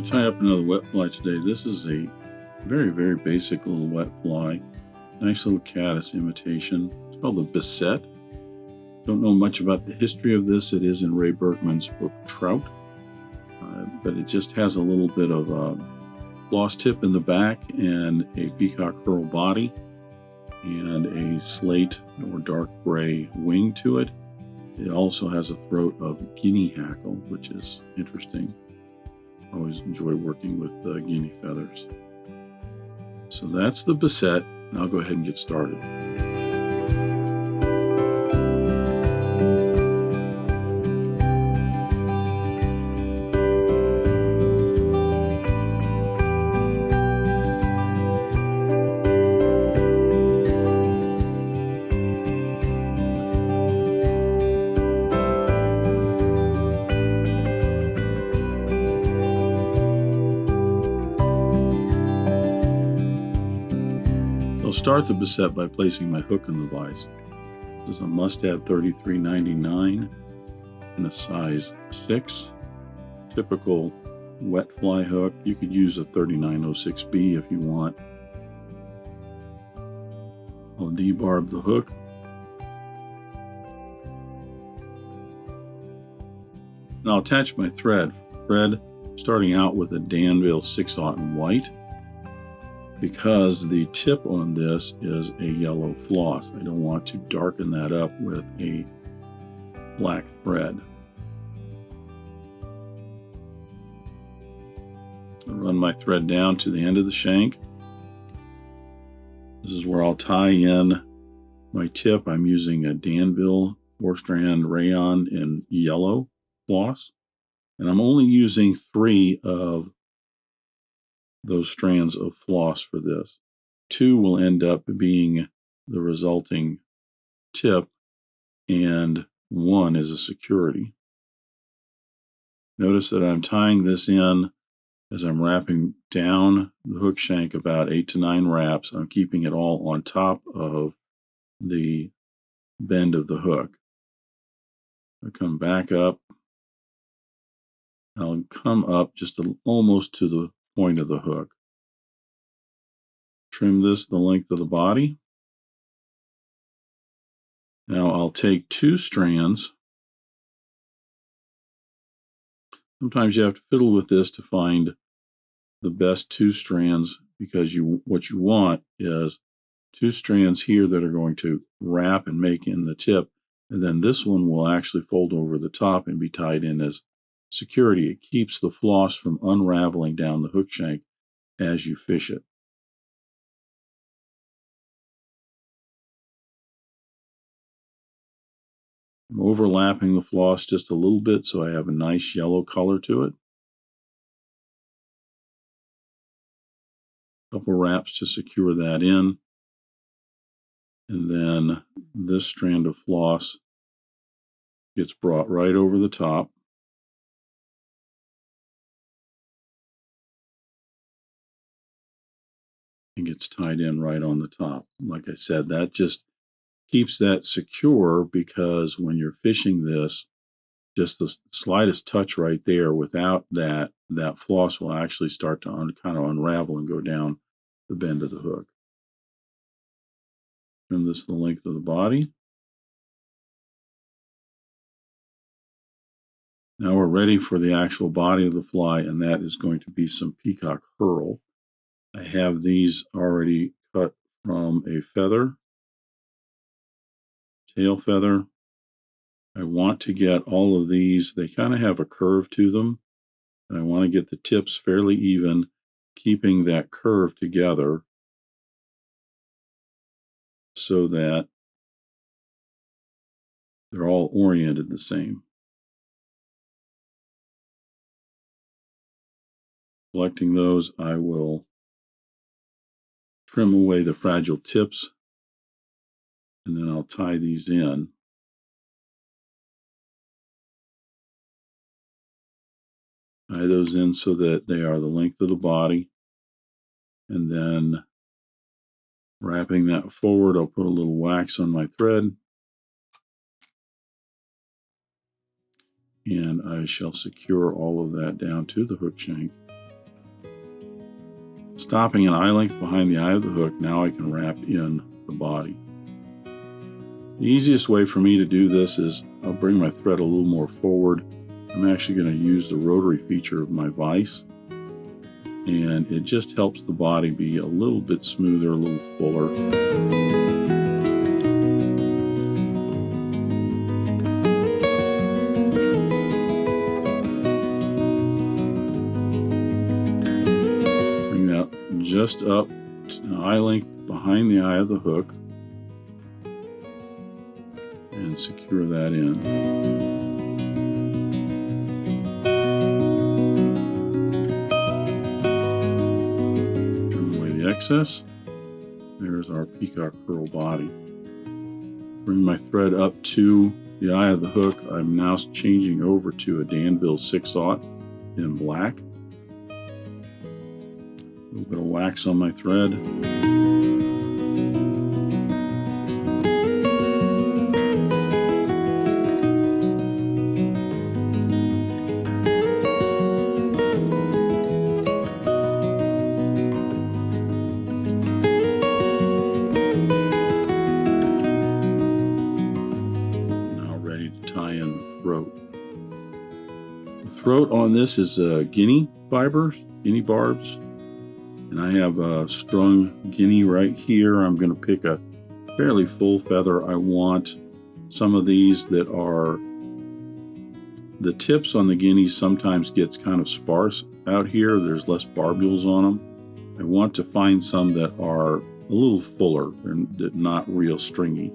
going to tie up another wet fly today. This is a very, very basic little wet fly. Nice little caddis imitation. It's called a Bisset. Don't know much about the history of this. It is in Ray Bergman's book Trout. But it just has a little bit of a floss tip in the back and a Peacock Herl body and a slate or dark gray wing to it. It also has a throat of Guinea hackle, which is interesting. I always enjoy working with Guinea feathers. So that's the Bisset. I'll go ahead and get started. I'll start the Bisset by placing my hook in the vise. This is a Mustad 3399 in a size 6. Typical wet fly hook. You could use a 3906B if you want. I'll debarb the hook. And I'll attach my thread. Thread starting out with a Danville 6/0 white, because the tip on this is a yellow floss. I don't want to darken that up with a black thread. I'll run my thread down to the end of the shank. This is where I'll tie in my tip. I'm using a Danville 4-strand Rayon in yellow floss, and I'm only using 3 of those strands of floss for this. 2 will end up being the resulting tip, and 1 is a security. Notice that I'm tying this in as I'm wrapping down the hook shank about 8 to 9 wraps. I'm keeping it all on top of the bend of the hook. I come back up. I'll come up just almost to the point of the hook. Trim this the length of the body. Now I'll take 2 strands. Sometimes you have to fiddle with this to find the best 2 strands, because what you want is 2 strands here that are going to wrap and make in the tip, and then this one will actually fold over the top and be tied in as security. It keeps the floss from unraveling down the hook shank as you fish it. I'm overlapping the floss just a little bit so I have a nice yellow color to it. A couple wraps to secure that in. And then this strand of floss gets brought right over the top. And gets tied in right on the top. Like I said, that just keeps that secure, because when you're fishing this, just the slightest touch right there, without that floss will actually start to kind of unravel and go down the bend of the hook. Trim this the length of the body. Now we're ready for the actual body of the fly, and that is going to be some Peacock Herl. I have these already cut from a feather, tail feather. I want to get all of these, they kind of have a curve to them, and I want to get the tips fairly even, keeping that curve together so that they're all oriented the same. Selecting those, I will trim away the fragile tips, and then I'll tie these in. Tie those in so that they are the length of the body, and then wrapping that forward, I'll put a little wax on my thread, and I shall secure all of that down to the hook shank. Stopping an eye length behind the eye of the hook, now I can wrap in the body. The easiest way for me to do this is I'll bring my thread a little more forward. I'm actually going to use the rotary feature of my vise, and it just helps the body be a little bit smoother, a little fuller. Bring that just up to eye length behind the eye of the hook and secure that in. Excess. There's our Peacock Herl body. Bring my thread up to the eye of the hook. I'm now changing over to a Danville 6/0 in black. A little bit of wax on my thread. Throat on this is Guinea fibers, Guinea barbs, and I have a strung Guinea right here. I'm going to pick a fairly full feather. I want some of these that are, the tips on the Guineas sometimes gets kind of sparse out here. There's less barbules on them. I want to find some that are a little fuller and not real stringy.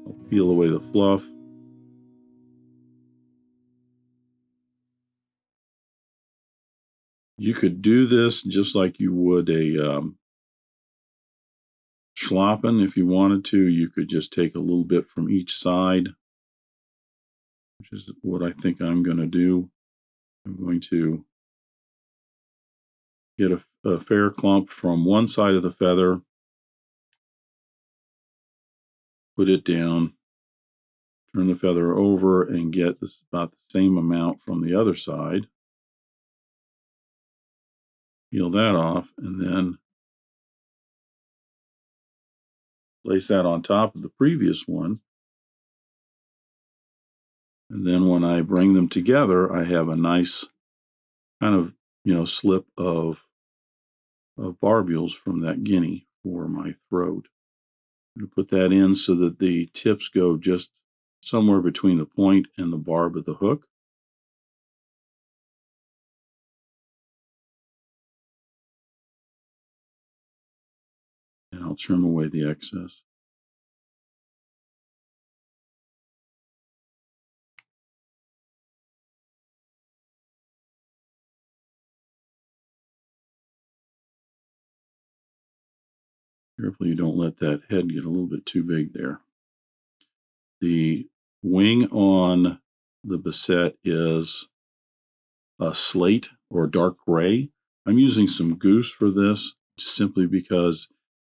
I'll peel away the fluff. You could do this just like you would a schlappen if you wanted to. You could just take a little bit from each side, which is what I think I'm going to do. I'm going to get a fair clump from one side of the feather, put it down, turn the feather over, and get about the same amount from the other side. Peel that off, and then place that on top of the previous one. And then when I bring them together, I have a nice kind of, slip of barbules from that Guinea for my throat. I'm going to put that in so that the tips go just somewhere between the point and the barb of the hook. And I'll trim away the excess. Careful you don't let that head get a little bit too big there. The wing on the Bisset is a slate or dark gray. I'm using some goose for this simply because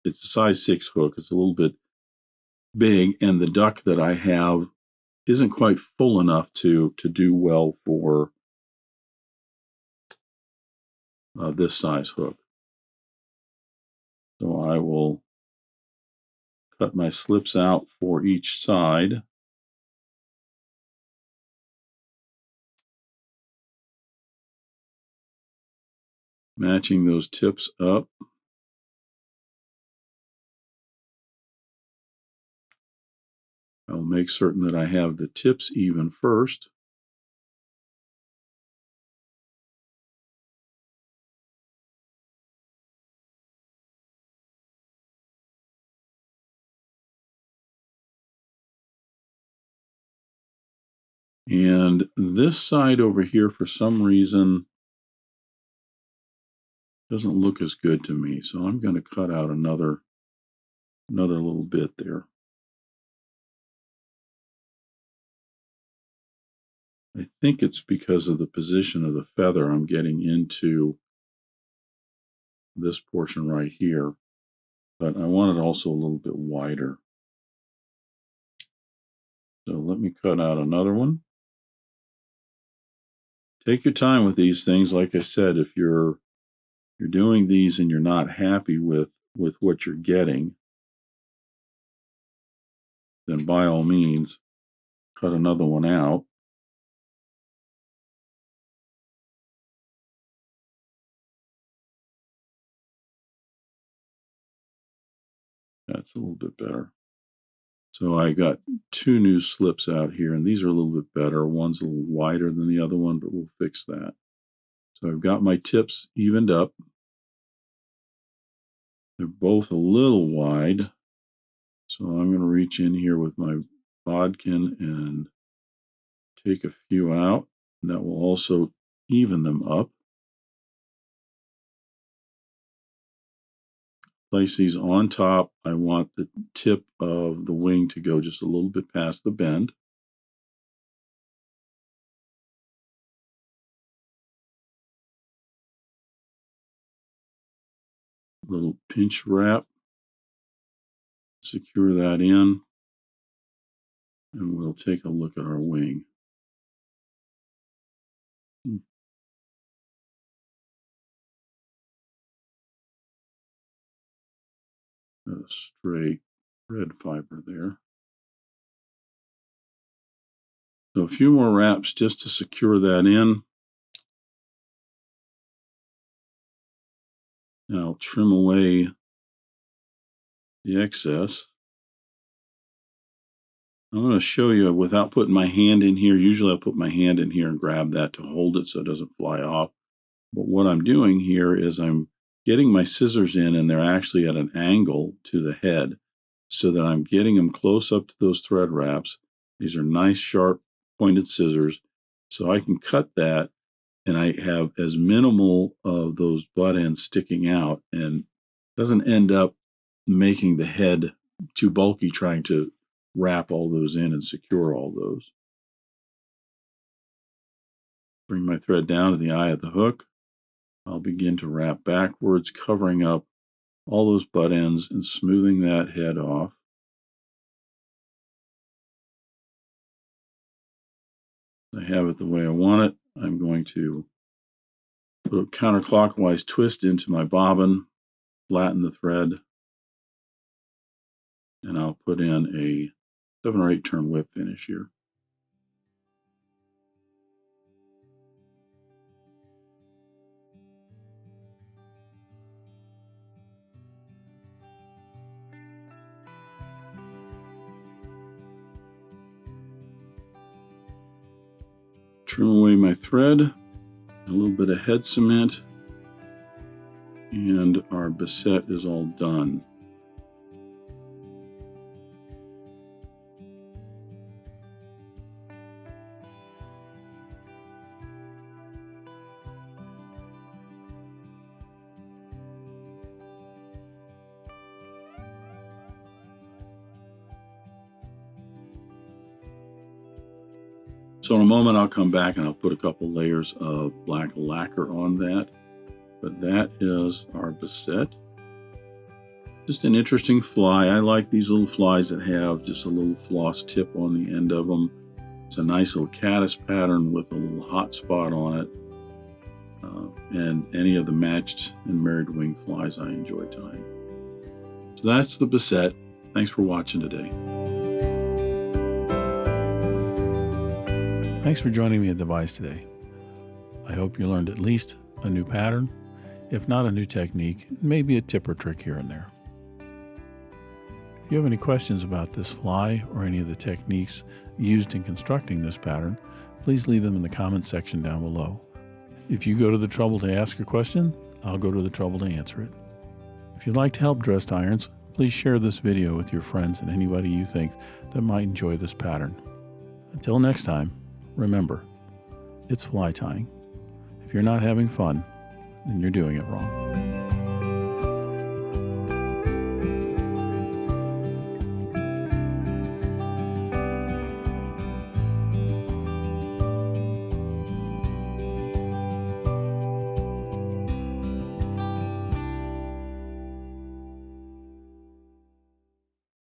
it's a size 6 hook. It's a little bit big, and the duck that I have isn't quite full enough to do well for this size hook. So I will cut my slips out for each side. Matching those tips up. I'll make certain that I have the tips even first. And this side over here, for some reason, doesn't look as good to me. So I'm going to cut out another little bit there. I think it's because of the position of the feather I'm getting into this portion right here, but I want it also a little bit wider. So let me cut out another one. Take your time with these things. Like I said, if you're you're doing these and you're not happy with what you're getting, then by all means, cut another one out. That's a little bit better. So I got 2 new slips out here, and these are a little bit better. One's a little wider than the other one, but we'll fix that. So I've got my tips evened up. They're both a little wide. So I'm going to reach in here with my bodkin and take a few out. And that will also even them up. Place these on top. I want the tip of the wing to go just a little bit past the bend. Little pinch wrap. Secure that in. And we'll take a look at our wing. Got a straight red fiber there. So a few more wraps just to secure that in. Now I'll trim away the excess. I'm going to show you without putting my hand in here. Usually I put my hand in here and grab that to hold it so it doesn't fly off. But what I'm doing here is I'm getting my scissors in, and they're actually at an angle to the head so that I'm getting them close up to those thread wraps. These are nice, sharp, pointed scissors. So I can cut that, and I have as minimal of those butt ends sticking out, and doesn't end up making the head too bulky trying to wrap all those in and secure all those. Bring my thread down to the eye of the hook. I'll begin to wrap backwards, covering up all those butt ends and smoothing that head off. I have it the way I want it. I'm going to put a counterclockwise twist into my bobbin, flatten the thread, and I'll put in a 7 or 8 turn whip finish here. Trim away my thread, a little bit of head cement, and our Bisset is all done. So in a moment I'll come back and I'll put a couple layers of black lacquer on that. But that is our Bisset. Just an interesting fly. I like these little flies that have just a little floss tip on the end of them. It's a nice little caddis pattern with a little hot spot on it. And any of the matched and married wing flies I enjoy tying. So that's the Bisset. Thanks for watching today. Thanks for joining me at Devise today. I hope you learned at least a new pattern, if not a new technique, maybe a tip or trick here and there. If you have any questions about this fly or any of the techniques used in constructing this pattern, please leave them in the comments section down below. If you go to the trouble to ask a question, I'll go to the trouble to answer it. If you'd like to help dressed irons, please share this video with your friends and anybody you think that might enjoy this pattern. Until next time, remember, it's fly tying. If you're not having fun, then you're doing it wrong.